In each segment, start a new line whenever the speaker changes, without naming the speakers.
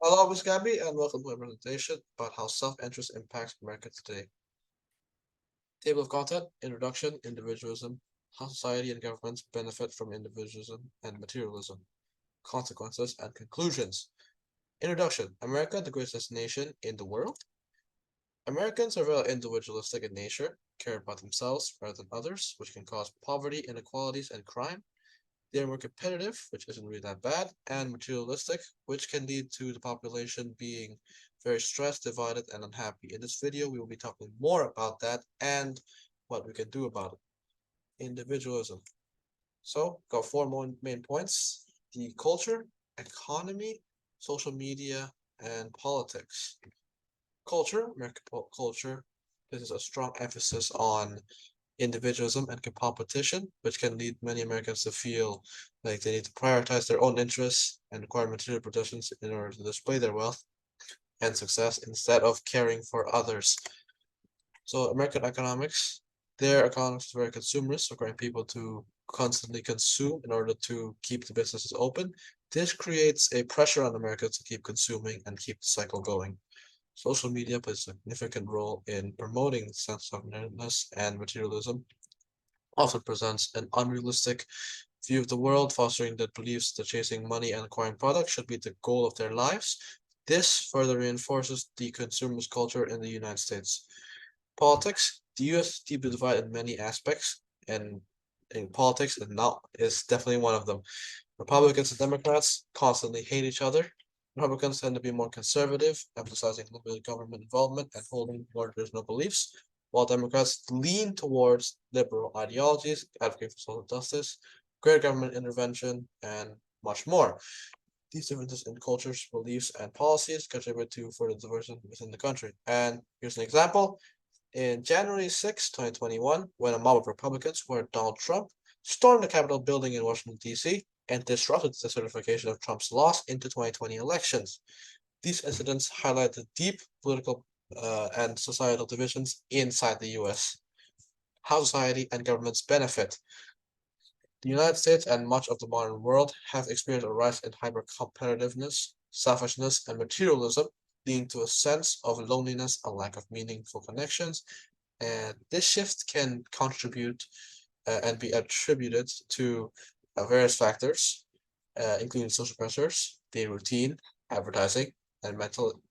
Hello, Miss Gabby, and welcome to my presentation about how self-interest impacts America today. Table of content, introduction, individualism, how society and governments benefit from individualism and materialism, consequences and conclusions. Introduction, America, the greatest nation in the world. Americans are very individualistic in nature, care about themselves rather than others, which can cause poverty, inequalities, and crime. They're more competitive, which isn't really that bad, and materialistic, which can lead to the population being very stressed, divided, and unhappy. In this video, we will be talking more about that and what we can do about it. Individualism. So, got four more main points: the culture, economy, social media, and politics. Culture, American culture, this is a strong emphasis on individualism and competition, which can lead many Americans to feel like they need to prioritize their own interests and acquire material possessions in order to display their wealth and success instead of caring for others. So, American economics, their economics is very consumerist, requiring people to constantly consume in order to keep the businesses open. This creates a pressure on America to keep consuming and keep the cycle going. Social media plays a significant role in promoting self-centeredness and materialism, often presents an unrealistic view of the world, fostering the beliefs that chasing money and acquiring products should be the goal of their lives. This further reinforces the consumerist culture in the United States. Politics. The US is deeply divided in many aspects, and in politics, and now is definitely one of them. Republicans and Democrats constantly hate each other. Republicans tend to be more conservative, emphasizing limited government involvement and holding more traditional beliefs, while Democrats lean towards liberal ideologies, advocating for social justice, greater government intervention, and much more. These differences in cultures, beliefs, and policies contribute to further division within the country. And here's an example. In January 6, 2021, when a mob of Republicans, where Donald Trump, stormed the Capitol building in Washington, D.C., and disrupted the certification of Trump's loss in the 2020 elections. These incidents highlight the deep political and societal divisions inside the US, how society and governments benefit. The United States and much of the modern world have experienced a rise in hyper-competitiveness, selfishness, and materialism, leading to a sense of loneliness, a lack of meaningful connections, and this shift can contribute and be attributed to various factors, including social pressures, daily routine, advertising, and mental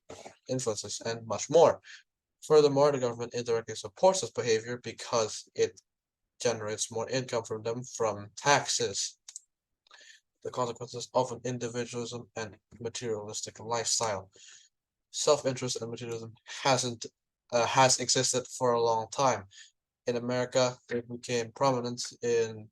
influences, and much more. Furthermore, the government indirectly supports this behavior because it generates more income from them from taxes. The consequences of an individualism and materialistic lifestyle. Self-interest and materialism hasn't has existed for a long time. In America, it became prominent in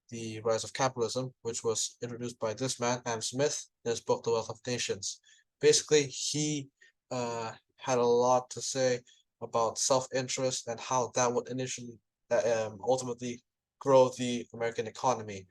the rise of capitalism, which was introduced by this man, Adam Smith, in his book, The Wealth of Nations. Basically, he had a lot to say about self-interest and how that would initially, ultimately grow the American economy.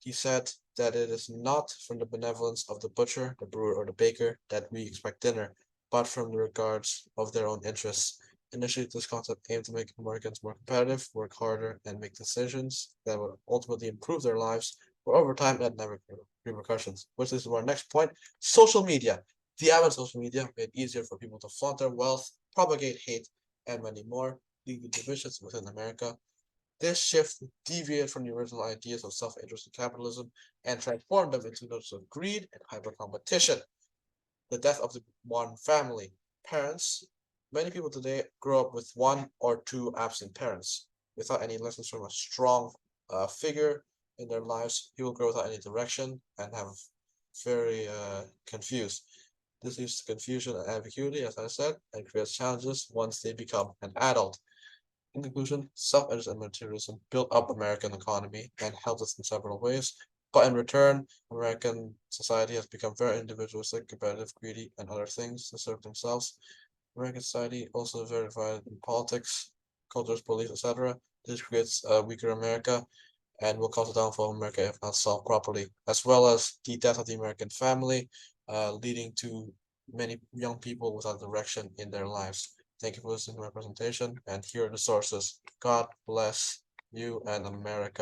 He said that it is not from the benevolence of the butcher, the brewer, or the baker that we expect dinner, but from the regards of their own interests. Initially, this concept aimed to make Americans more competitive, work harder, and make decisions that would ultimately improve their lives, but over time, it had negative repercussions. Which is our next point: social media. The advent of social media made it easier for people to flaunt their wealth, propagate hate, and many more, leading to divisions within America. This shift deviated from the original ideas of self-interest and capitalism and transformed them into those of greed and hyper-competition. The death of the modern family. Parents. Many people today grow up with one or two absent parents without any lessons from a strong figure in their lives. People grow without any direction and have very confused. This leads to confusion and ambiguity, as I said, and creates challenges once they become an adult. In conclusion, self-interest and materialism built up American economy and helped us in several ways, but in return, American society has become very individualistic, competitive, greedy, and other things to serve themselves. American society also is very divided in politics, cultures, beliefs, etc. This creates a weaker America and will cause the downfall of America if not solved properly, as well as the death of the American family, leading to many young people without direction in their lives. Thank you for listening to my presentation, and here are the sources. God bless you and America.